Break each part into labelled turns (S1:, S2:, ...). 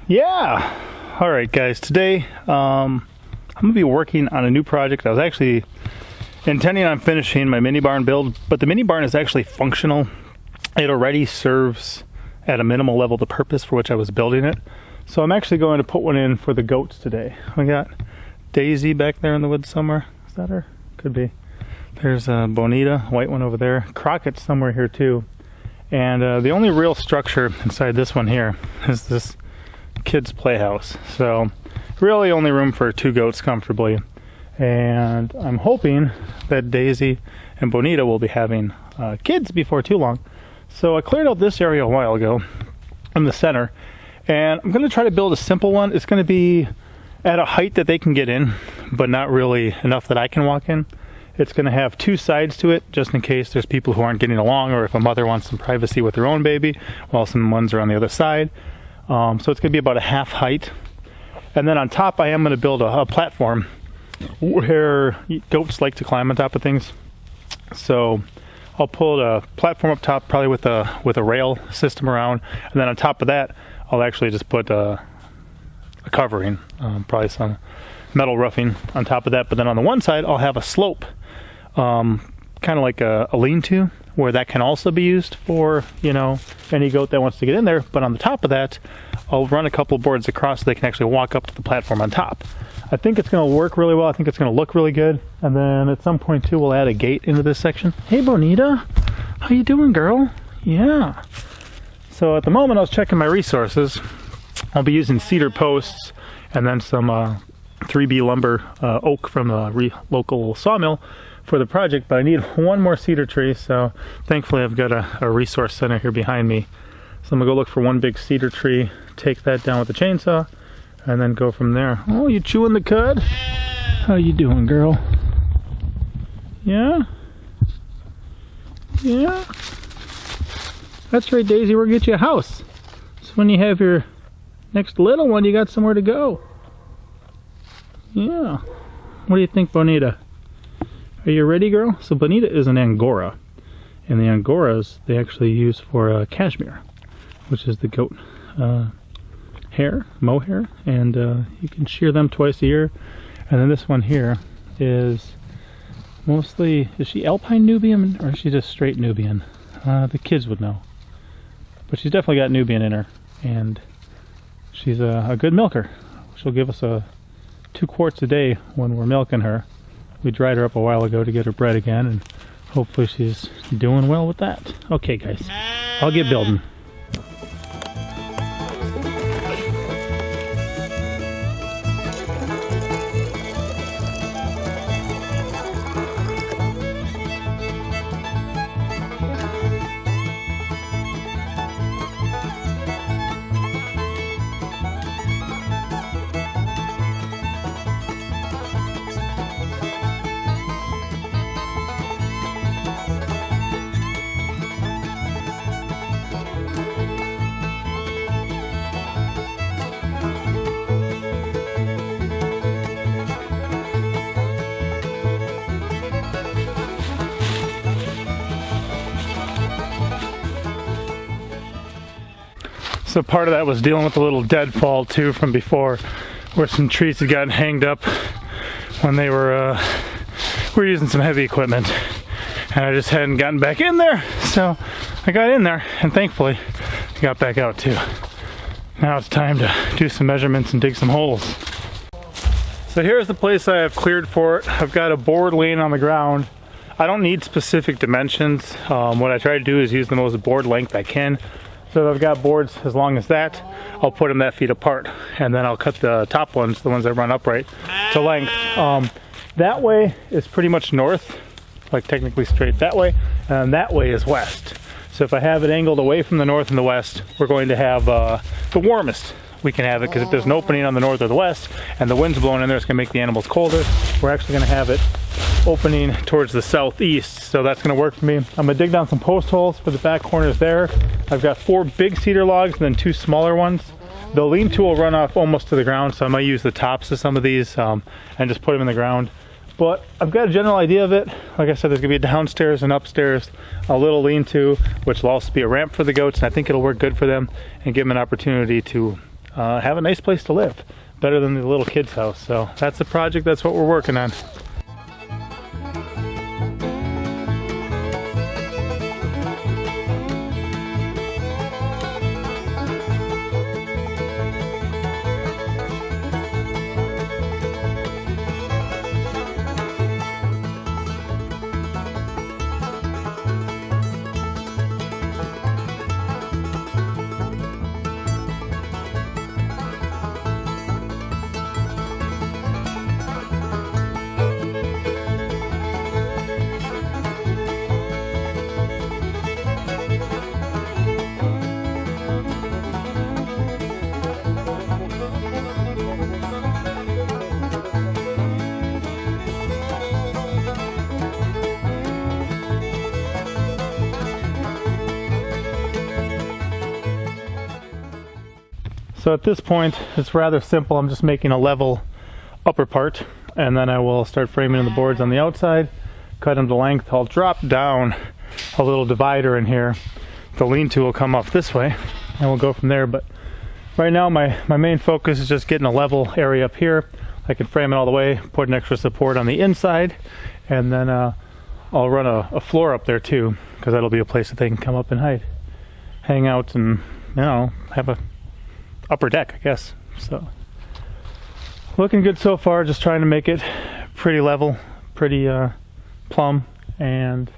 S1: Yeah. All right, guys. Today, I'm gonna be working on a new project. I was actually intending on finishing my mini barn build, but the mini barn is actually functional. It already serves at a minimal level the purpose for which I was building it. So I'm actually going to put one in for the goats today. We got Daisy back there in the woods somewhere. Is that her? Could be. There's Bonita, white one over there. Crockett's somewhere here too. And the only real structure inside this one here is this kids' playhouse. So really only room for 2 goats comfortably. And I'm hoping that Daisy and Bonita will be having kids before too long. So I cleared out this area a while ago in the center, and I'm going to try to build a simple one. It's going to be at a height that they can get in, but not really enough that I can walk in. It's going to have 2 sides to it, just in case there's people who aren't getting along, or if a mother wants some privacy with her own baby, while some ones are on the other side. So it's going to be about a half height. And then on top, I am going to build a platform where goats like to climb on top of things. So I'll pull a platform up top, probably with a rail system around, and then on top of that, I'll actually just put a covering, probably some metal roofing on top of that. But then on the one side, I'll have a slope, kind of like a lean-to, where that can also be used for, you know, any goat that wants to get in there. But on the top of that, I'll run a couple boards across so they can actually walk up to the platform on top. I think it's going to work really well. I think it's going to look really good. And then at some point too, we'll add a gate into this section. Hey Bonita, how you doing, girl? Yeah. So at the moment I was checking my resources. I'll be using cedar posts and then some 3B lumber, oak from the local sawmill for the project, but I need 1 more cedar tree. So thankfully I've got a resource center here behind me. So I'm gonna go look for 1 big cedar tree, take that down with the chainsaw, and then go from there. Oh, you chewing the cud? How you doing, girl? Yeah? Yeah? That's right, Daisy, we're gonna get you a house. So when you have your next little one, you got somewhere to go. Yeah. What do you think, Bonita? Are you ready, girl? So Bonita is an Angora. And the Angoras, they actually use for cashmere, which is the goat hair, mohair, and you can shear them twice a year. And then this one here is mostly, is she Alpine Nubian or is she just straight Nubian? The kids would know. But she's definitely got Nubian in her, and she's a good milker. She'll give us 2 quarts a day when we're milking her. We dried her up a while ago to get her bred again, and hopefully she's doing well with that. Okay guys, I'll get building. So part of that was dealing with a little deadfall too from before, where some trees had gotten hanged up when they were using some heavy equipment, and I just hadn't gotten back in there. So I got in there, and thankfully I got back out too. Now it's time to do some measurements and dig some holes. So here's the place I have cleared for it. I've got a board laying on the ground. I don't need specific dimensions. What I try to do is use the most board length I can. So I've got boards as long as that. I'll put them that feet apart, and then I'll cut the top ones, the ones that run upright, to length. That way is pretty much north, like technically straight that way, and that way is west. So if I have it angled away from the north and the west, we're going to have the warmest we can have it, because if there's an opening on the north or the west and the wind's blowing in there, it's going to make the animals colder. We're actually going to have it opening towards the southeast, so that's going to work for me. I'm going to dig down some post holes for the back corners there. I've got 4 big cedar logs and then 2 smaller ones. The lean-to will run off almost to the ground, so I might use the tops of some of these and just put them in the ground. But I've got a general idea of it. Like I said, there's going to be a downstairs and upstairs, a little lean-to, which will also be a ramp for the goats, and I think it'll work good for them and give them an opportunity to have a nice place to live. Better than the little kid's house. So that's the project, that's what we're working on. So at this point, it's rather simple. I'm just making a level upper part, and then I will start framing in the boards on the outside, cut them to length. I'll drop down a little divider in here. The lean-to will come off this way, and we'll go from there. But right now, my main focus is just getting a level area up here. I can frame it all the way, put an extra support on the inside, and then I'll run a floor up there too, because that'll be a place that they can come up and hang out and, you know, have a upper deck, I guess. So looking good so far, just trying to make it pretty level, pretty plumb, and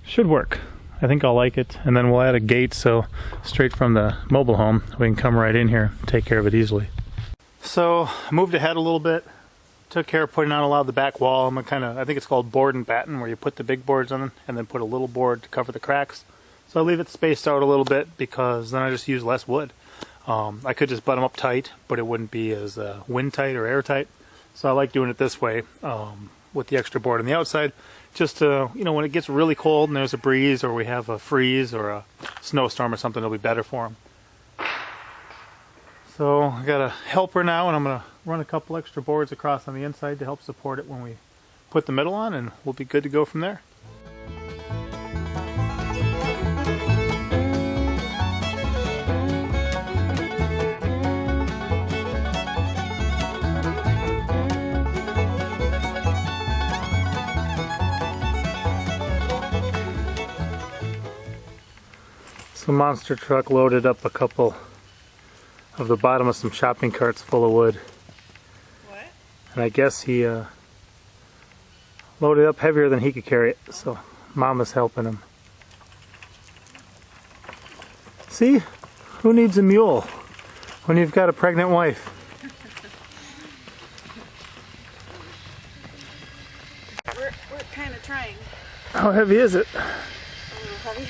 S1: should work. I think I'll like it. And then we'll add a gate, so straight from the mobile home we can come right in here and take care of it easily. So I moved ahead a little bit, took care of putting on a lot of the back wall. I'm I think it's called board and batten, where you put the big boards on and then put a little board to cover the cracks. So I leave it spaced out a little bit, because then I just use less wood. I could just butt them up tight, but it wouldn't be as wind tight or air tight. So I like doing it this way, with the extra board on the outside, just to, you know, when it gets really cold and there's a breeze, or we have a freeze or a snowstorm or something, it'll be better for them. So I got a helper now, and I'm going to run a couple extra boards across on the inside to help support it when we put the middle on, and we'll be good to go from there. The monster truck loaded up a couple of the bottom of some shopping carts full of wood. What? And I guess he loaded up heavier than he could carry it, so Mama's helping him. See? Who needs a mule when you've got a pregnant wife?
S2: We're kind of trying.
S1: How heavy is it?
S2: A little heavy.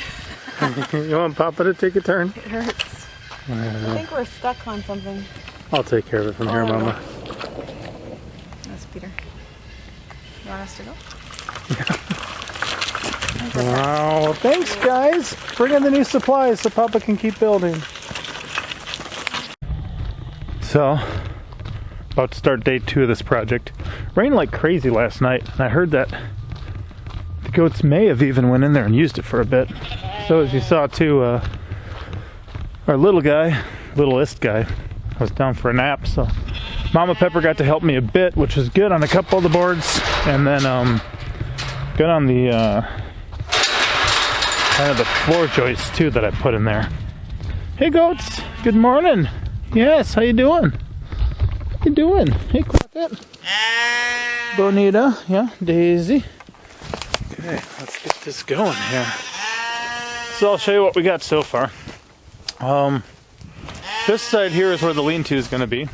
S1: You want Papa to take a turn?
S2: It hurts. I think we're stuck on something.
S1: I'll take care of it from here, Mama.
S2: That's Peter. You want us to go?
S1: Wow, thanks guys. Bring in the new supplies so Papa can keep building. So, about to start day 2 of this project. Rained like crazy last night, and I heard that the goats may have even went in there and used it for a bit. So as you saw too, our littlest guy, was down for a nap, so Mama Pepper got to help me a bit, which was good on a couple of the boards, and then good on the kind of the floor joists too that I put in there. Hey goats, good morning. Yes, how you doing? How you doing? Hey Quartet. Bonita, yeah, Daisy. Okay, let's get this going here. So I'll show you what we got so far. This side here is where the lean-to is going to be.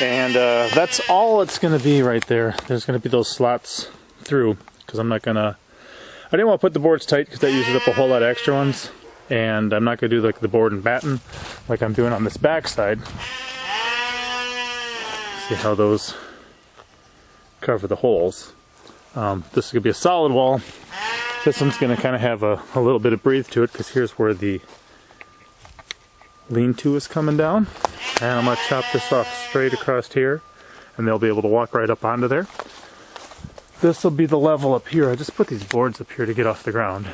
S1: And that's all it's going to be right there. There's going to be those slots through, because I didn't want to put the boards tight because that uses up a whole lot of extra ones. And I'm not going to do like the board and batten like I'm doing on this back side. See how those cover the holes. This is going to be a solid wall. This one's going to kind of have a little bit of breathe to it, because here's where the lean-to is coming down. And I'm going to chop this off straight across here, and they'll be able to walk right up onto there. This will be the level up here. I just put these boards up here to get off the ground.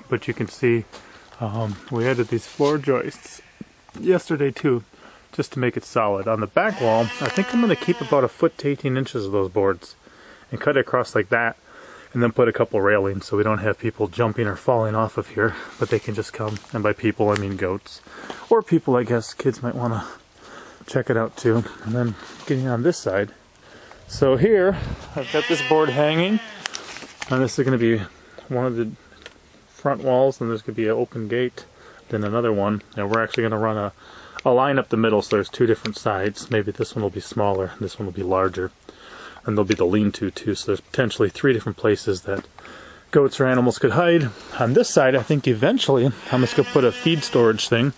S1: But you can see we added these floor joists yesterday too. just to make it solid. On the back wall, I think I'm going to keep about 1 foot to 18 inches of those boards and cut it across like that, and then put a couple railings so we don't have people jumping or falling off of here, but they can just come, and by people I mean goats, or people I guess kids might want to check it out too. And then getting on this side, so here I've got this board hanging, and this is going to be one of the front walls, and there's going to be an open gate, then another one, and we're actually going to run a line up the middle, so there's 2 different sides. Maybe this one will be smaller, this one will be larger, and there'll be the lean-to too, so there's potentially 3 different places that goats or animals could hide. On this side, I think eventually I'm just going to put a feed storage thing,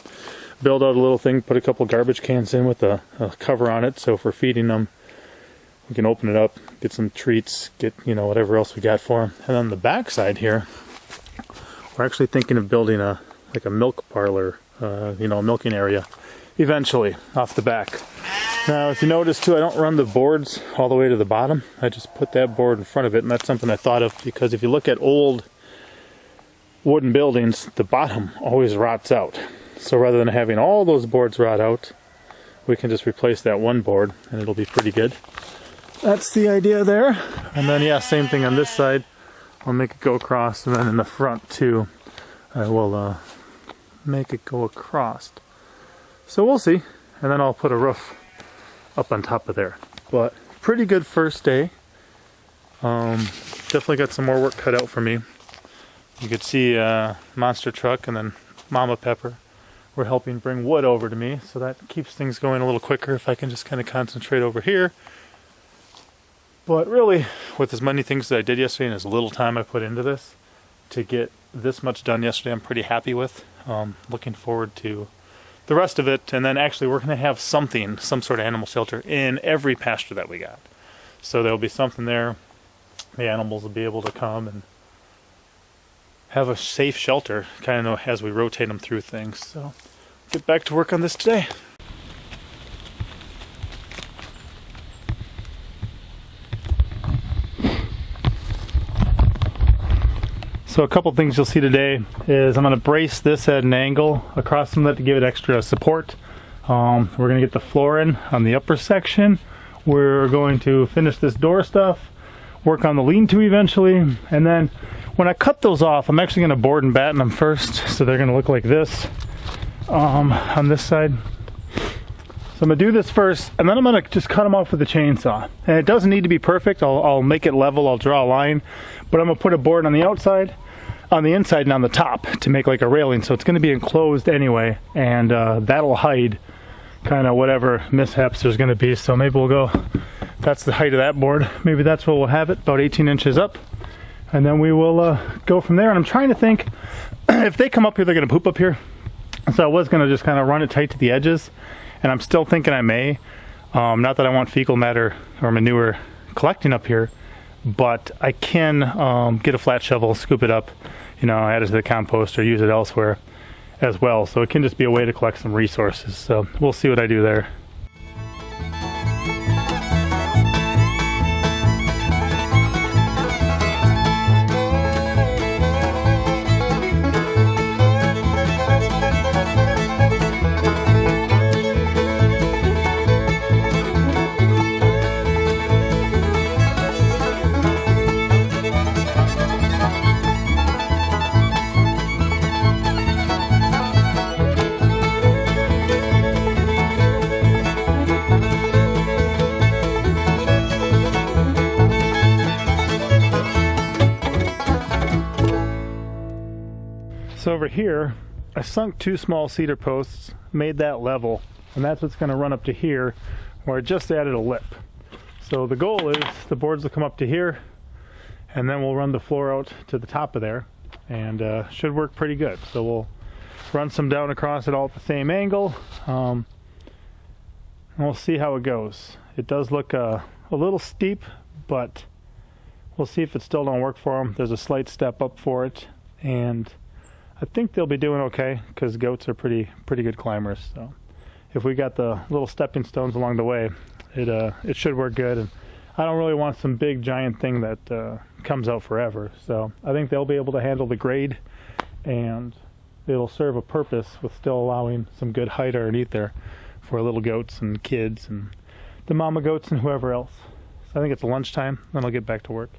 S1: build out a little thing, put a couple garbage cans in with a cover on it, so if we're feeding them, we can open it up, get some treats, get, you know, whatever else we got for them. And on the back side here, we're actually thinking of building a milk parlor, you know, a milking area eventually off the back. Now, if you notice too, I don't run the boards all the way to the bottom. I just put that board in front of it, and that's something I thought of because if you look at old wooden buildings, the bottom always rots out. So rather than having all those boards rot out, we can just replace that one board and it'll be pretty good. That's the idea there. And then, yeah, same thing on this side. I'll make it go across, and then in the front too, I will make it go across. So we'll see. And then I'll put a roof up on top of there. But pretty good first day. Definitely got some more work cut out for me. You could see Monster Truck and then Mama Pepper were helping bring wood over to me, so that keeps things going a little quicker if I can just kind of concentrate over here. But really, with as many things that I did yesterday and as little time I put into this, to get this much done yesterday, I'm pretty happy with. Looking forward to the rest of it, and then actually we're going to have some sort of animal shelter in every pasture that we got. So there'll be something there. The animals will be able to come and have a safe shelter, kind of as we rotate them through things. So get back to work on this today. So a couple things you'll see today is I'm going to brace this at an angle across from that to give it extra support. We're going to get the floor in on the upper section. We're going to finish this door stuff, work on the lean-to eventually, and then when I cut those off, I'm actually going to board and batten them first, so they're going to look like this on this side. So I'm going to do this first, and then I'm going to just cut them off with a chainsaw. And it doesn't need to be perfect. I'll make it level, I'll draw a line, but I'm going to put a board on the outside, on the inside, and on the top to make like a railing. So it's going to be enclosed anyway, and that'll hide kind of whatever mishaps there's going to be. So maybe we'll go, that's the height of that board. Maybe that's where we'll have it, about 18 inches up. And then we will go from there. And I'm trying to think, if they come up here, they're going to poop up here. So I was going to just kind of run it tight to the edges. And I'm still thinking I may. Not that I want fecal matter or manure collecting up here, but I can get a flat shovel, scoop it up, you know, add it to the compost or use it elsewhere as well. So it can just be a way to collect some resources. So we'll see what I do there. So over here, I sunk 2 small cedar posts, made that level, and that's what's going to run up to here, where I just added a lip. So the goal is the boards will come up to here, and then we'll run the floor out to the top of there, and should work pretty good. So we'll run some down across it all at the same angle, and we'll see how it goes. It does look a little steep, but we'll see if it still don't work for them. There's a slight step up for it, and I think they'll be doing okay because goats are pretty good climbers. So if we got the little stepping stones along the way, it should work good. And I don't really want some big giant thing that comes out forever. So I think they'll be able to handle the grade, and it'll serve a purpose with still allowing some good height underneath there for little goats and kids and the mama goats and whoever else. So I think it's lunchtime, then I'll get back to work.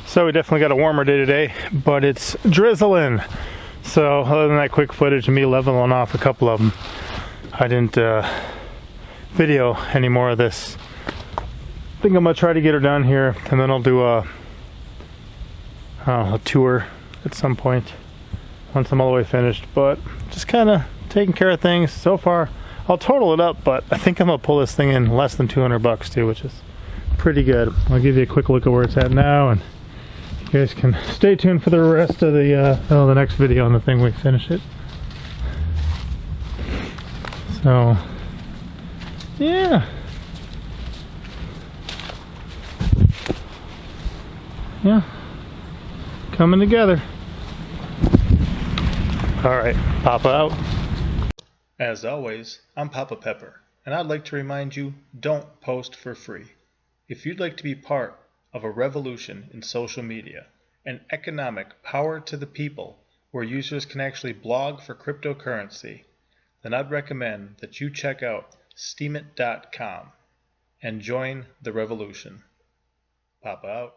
S1: So we definitely got a warmer day today, but it's drizzling. So other than that quick footage of me leveling off a couple of them, I didn't video any more of this. I think I'm gonna try to get her done here, and then I'll do a tour at some point once I'm all the way finished. But just kind of taking care of things so far. I'll total it up, but I think I'm gonna pull this thing in less than 200 bucks too, which is pretty good. I'll give you a quick look at where it's at now, and you guys can stay tuned for the rest of the next video on the thing when we finish it. So, yeah. Yeah. Coming together. Alright, Papa out. As always, I'm Papa Pepper, and I'd like to remind you, don't post for free. If you'd like to be part of a revolution in social media, an economic power to the people where users can actually blog for cryptocurrency, then I'd recommend that you check out Steemit.com and join the revolution. Papa out.